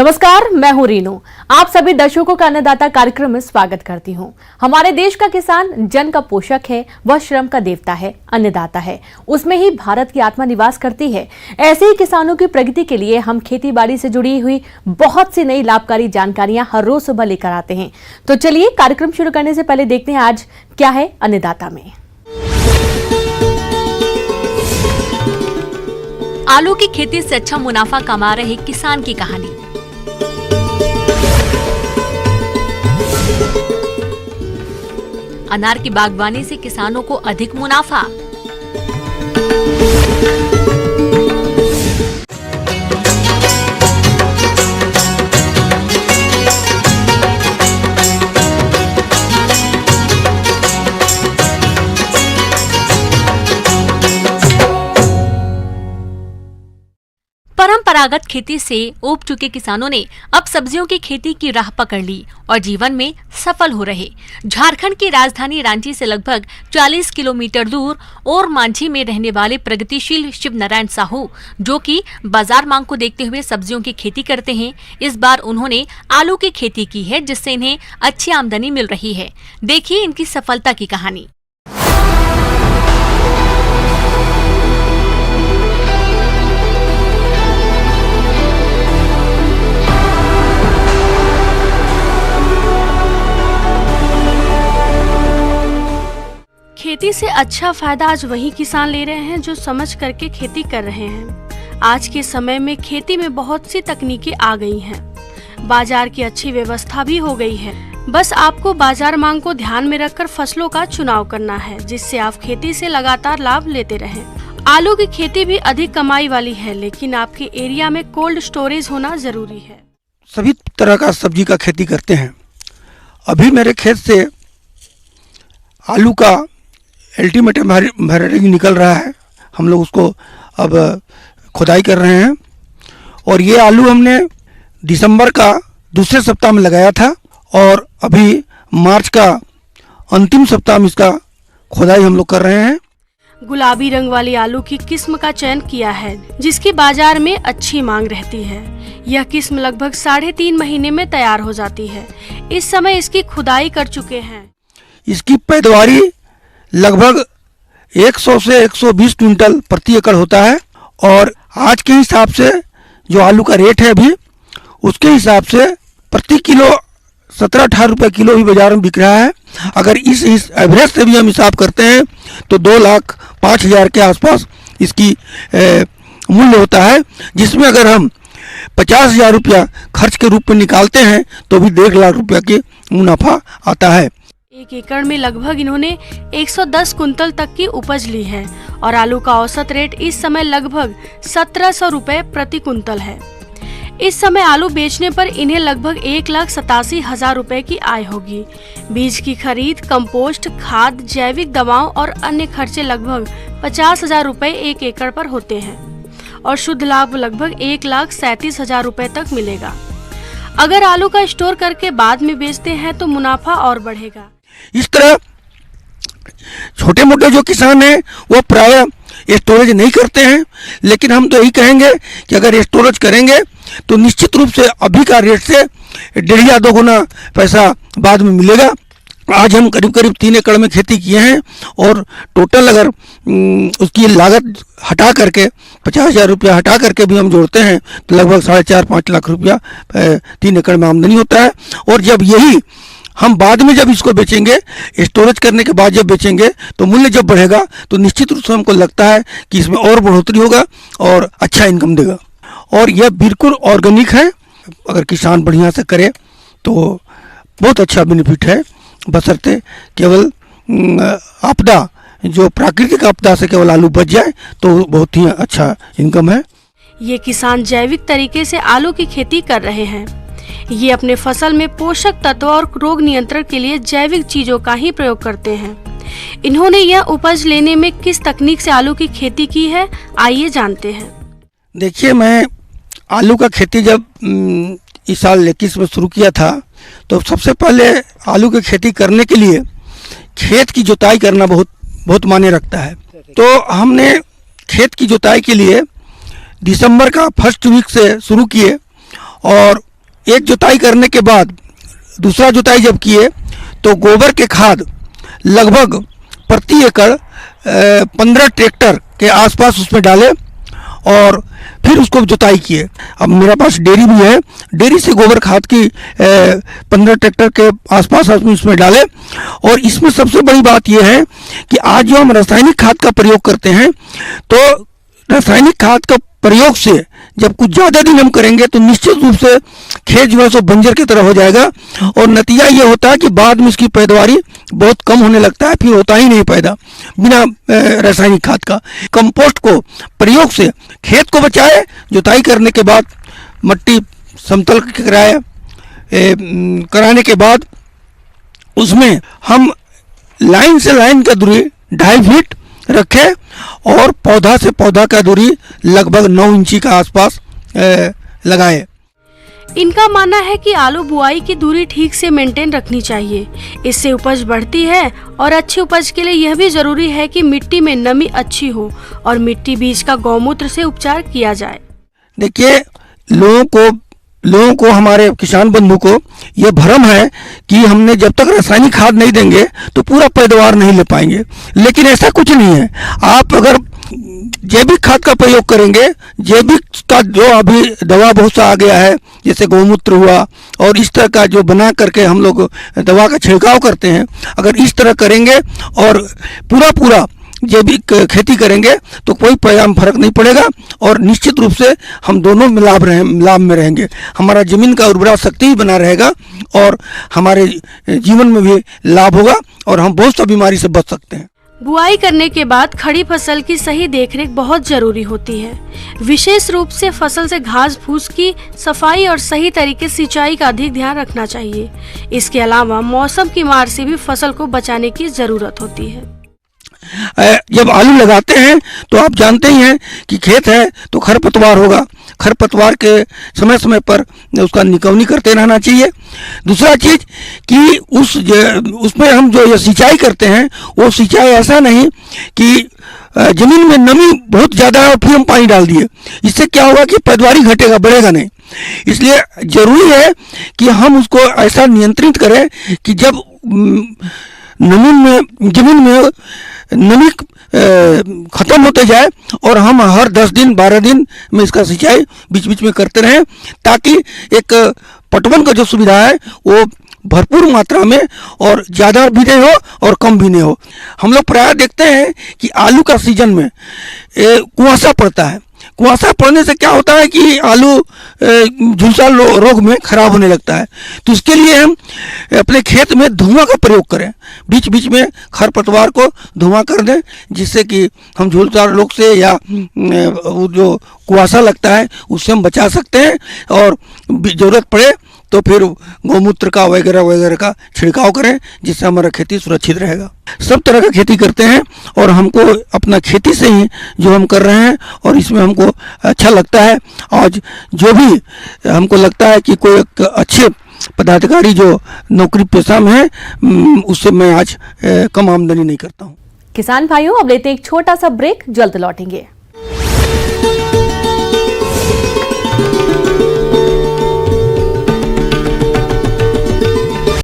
नमस्कार, मैं हूं रीनू। आप सभी दर्शकों का अन्नदाता कार्यक्रम में स्वागत करती हूं। हमारे देश का किसान जन का पोषक है, वह श्रम का देवता है, अन्नदाता है। उसमें ही भारत की आत्मा निवास करती है। ऐसे ही किसानों की प्रगति के लिए हम खेती बाड़ी से जुड़ी हुई बहुत सी नई लाभकारी जानकारियां हर रोज सुबह लेकर आते हैं। तो चलिए कार्यक्रम शुरू करने से पहले देखते हैं आज क्या है अन्नदाता में। आलू की खेती से अच्छा मुनाफा कमा रहे किसान की कहानी। अनार की बागवानी से किसानों को अधिक मुनाफा। परंपरागत खेती से ऊब चुके किसानों ने अब सब्जियों की खेती की राह पकड़ ली और जीवन में सफल हो रहे। झारखंड की राजधानी रांची से लगभग 40 किलोमीटर दूर और मांझी में रहने वाले प्रगतिशील शिव नारायण साहू, जो कि बाजार मांग को देखते हुए सब्जियों की खेती करते हैं, इस बार उन्होंने आलू की खेती की है, जिससे इन्हें अच्छी आमदनी मिल रही है। देखिए इनकी सफलता की कहानी। खेती से अच्छा फायदा आज वही किसान ले रहे हैं जो समझ करके खेती कर रहे हैं। आज के समय में खेती में बहुत सी तकनीकें आ गई हैं। बाजार की अच्छी व्यवस्था भी हो गई है। बस आपको बाजार मांग को ध्यान में रखकर फसलों का चुनाव करना है, जिससे आप खेती से लगातार लाभ लेते रहें। आलू की खेती भी अधिक कमाई वाली है, लेकिन आपके एरिया में कोल्ड स्टोरेज होना जरूरी है। सभी तरह का सब्जी का खेती करते हैं। अभी मेरे खेत से आलू का अल्टीमेट वैरायटी निकल रहा है। हम लोग उसको अब खुदाई कर रहे हैं और ये आलू हमने दिसंबर का दूसरे सप्ताह में लगाया था और अभी मार्च का अंतिम सप्ताह में इसका खुदाई हम लोग कर रहे हैं। गुलाबी रंग वाली आलू की किस्म का चयन किया है, जिसकी बाजार में अच्छी मांग रहती है। यह किस्म लगभग 3.5 महीने में तैयार हो जाती है। इस समय इसकी खुदाई कर चुके हैं। इसकी पैदावारी लगभग 100 से 120 क्विंटल प्रति एकड़ होता है और आज के हिसाब से जो आलू का रेट है अभी, उसके हिसाब से प्रति किलो 17-18 रुपये किलो भी बाजार में बिक रहा है। अगर इस एवरेज से भी हम हिसाब करते हैं तो 2,05,000 के आसपास इसकी मूल्य होता है, जिसमें अगर हम 50,000 रुपया खर्च के रूप में निकालते हैं तो भी 1.5 लाख रुपया के मुनाफा आता है। 1 एकड़ में लगभग इन्होंने 110 कुंतल तक की उपज ली है और आलू का औसत रेट इस समय लगभग 1700 रुपए प्रति कुंतल है। इस समय आलू बेचने पर इन्हें लगभग 1,87,000 रुपए की आय होगी। बीज की खरीद, कंपोस्ट, खाद, जैविक दवाओं और अन्य खर्चे लगभग 50,000 रुपए 1 एकड़ पर होते हैं और शुद्ध लाभ लगभग 1,37,000 रुपए तक मिलेगा। अगर आलू का स्टोर करके बाद में बेचते हैं तो मुनाफा और बढ़ेगा। इस तरह छोटे मोटे जो किसान हैं वो प्रायः स्टोरेज नहीं करते हैं, लेकिन हम तो यही कहेंगे कि अगर स्टोरेज करेंगे तो निश्चित रूप से अभी का रेट से 1.5 या 2 गुना पैसा बाद में मिलेगा। आज हम करीब 3 एकड़ में खेती किए हैं और टोटल अगर उसकी लागत हटा करके 50,000 रुपया हटा करके भी हम जोड़ते हैं तो लगभग 4.5-5 लाख रुपया 3 एकड़ में आमदनी होता है। और जब यही हम बाद में जब इसको बेचेंगे, स्टोरेज करने के बाद जब बेचेंगे तो मूल्य जब बढ़ेगा तो निश्चित रूप से हमको लगता है कि इसमें और बढ़ोतरी होगा और अच्छा इनकम देगा। और यह बिल्कुल ऑर्गेनिक है। अगर किसान बढ़िया से करे तो बहुत अच्छा बेनिफिट है, बशर्ते केवल आपदा, जो प्राकृतिक आपदा से केवल आलू बच जाए तो बहुत ही अच्छा इनकम है। ये किसान जैविक तरीके से आलू की खेती कर रहे हैं। ये अपने फसल में पोषक तत्व और रोग नियंत्रण के लिए जैविक चीजों का ही प्रयोग करते हैं। इन्होंने यह उपज लेने में किस तकनीक से आलू की खेती की है, आइए जानते हैं। देखिए, मैं आलू का खेती जब इस साल 21 में शुरू किया था तो सबसे पहले आलू की खेती करने के लिए खेत की जुताई करना बहुत मायने रखता है। तो हमने खेत की जुताई के लिए दिसंबर का फर्स्ट वीक से शुरू किए और एक जुताई करने के बाद दूसरा जुताई जब किए तो गोबर के खाद लगभग प्रति एकड़ 15 ट्रैक्टर के आसपास उसमें डाले और फिर उसको जुताई किए। अब मेरे पास डेयरी भी है, डेयरी से गोबर खाद की 15 ट्रैक्टर के आसपास उसमें डाले। और इसमें सबसे बड़ी बात यह है कि आज जो हम रासायनिक खाद का प्रयोग करते हैं, तो रासायनिक खाद का प्रयोग से जब कुछ ज़्यादा दिन हम करेंगे तो निश्चित रूप से खेत जो है सो बंजर की तरह हो जाएगा और नतीजा ये होता है कि बाद में इसकी पैदावारी बहुत कम होने लगता है, फिर होता ही नहीं पैदा बिना रासायनिक खाद का। कंपोस्ट को प्रयोग से खेत को बचाए, जुताई करने के बाद मट्टी समतल कराने के बाद उसमें हम लाइन से लाइन का दूरी 2.5 फीट रखें और पौधा से पौधा का दूरी लगभग 9 इंची का आसपास लगाएं। इनका मानना है कि आलू बुआई की दूरी ठीक से मेंटेन रखनी चाहिए, इससे उपज बढ़ती है और अच्छी उपज के लिए यह भी जरूरी है कि मिट्टी में नमी अच्छी हो और मिट्टी बीज का गौमूत्र से उपचार किया जाए। देखिए, लोगों को हमारे किसान बंधु को यह भ्रम है कि हमने जब तक रासायनिक खाद नहीं देंगे तो पूरा पैदावार नहीं ले पाएंगे, लेकिन ऐसा कुछ नहीं है। आप अगर जैविक खाद का प्रयोग करेंगे, जैविक का जो अभी दवा बहुत सा आ गया है, जैसे गौमूत्र हुआ और इस तरह का जो बना करके हम लोग दवा का छिड़काव करते हैं, अगर इस तरह करेंगे और पूरा जैविक खेती करेंगे तो कोई परिणाम फर्क नहीं पड़ेगा और निश्चित रूप से हम दोनों में लाभ में रहेंगे। हमारा जमीन का उर्वरा शक्ति भी बना रहेगा और हमारे जीवन में भी लाभ होगा और हम बहुत सा बीमारी से बच सकते हैं। बुआई करने के बाद खड़ी फसल की सही देखरेख बहुत जरूरी होती है। विशेष रूप से फसल से घास फूस की सफाई और सही तरीके से सिंचाई का अधिक ध्यान रखना चाहिए। इसके अलावा मौसम की मार से भी फसल को बचाने की जरूरत होती है। जब आलू लगाते हैं तो आप जानते ही हैं कि खेत है तो खरपतवार होगा, खरपतवार के समय समय पर उसका निकौनी करते रहना चाहिए। दूसरा चीज कि उसमें हम जो ये सिंचाई करते हैं वो सिंचाई ऐसा नहीं कि जमीन में नमी बहुत ज़्यादा है और फिर हम पानी डाल दिए, इससे क्या होगा कि पैदावारी घटेगा, बढ़ेगा नहीं। इसलिए जरूरी है कि हम उसको ऐसा नियंत्रित करें कि जब जमीन में नमी खत्म होते जाए और हम हर 10 दिन 12 दिन में इसका सिंचाई बीच बीच में करते रहें, ताकि एक पटवन का जो सुविधा है वो भरपूर मात्रा में और ज़्यादा भी नहीं हो और कम भी नहीं हो। हम लोग प्रायः देखते हैं कि आलू का सीजन में कुआसा पड़ता है। कुआसा पड़ने से क्या होता है कि आलू झुलसा रोग में खराब होने लगता है। तो इसके लिए हम अपने खेत में धुआं का प्रयोग करें, बीच बीच में खरपतवार को धुआं कर दें, जिससे कि हम झुलसा रोग से या जो कुआसा लगता है उससे हम बचा सकते हैं। और ज़रूरत पड़े तो फिर गौमूत्र का वगैरह का छिड़काव करें, जिससे हमारा खेती सुरक्षित रहेगा। सब तरह का खेती करते हैं और हमको अपना खेती से ही जो हम कर रहे हैं और इसमें हमको अच्छा लगता है। आज जो भी हमको लगता है कि कोई एक अच्छे पदाधिकारी जो नौकरी पेशा में है, उससे मैं आज कम आमदनी नहीं करता हूँ। किसान भाइयों, अब लेते हैं एक छोटा सा ब्रेक, जल्द लौटेंगे।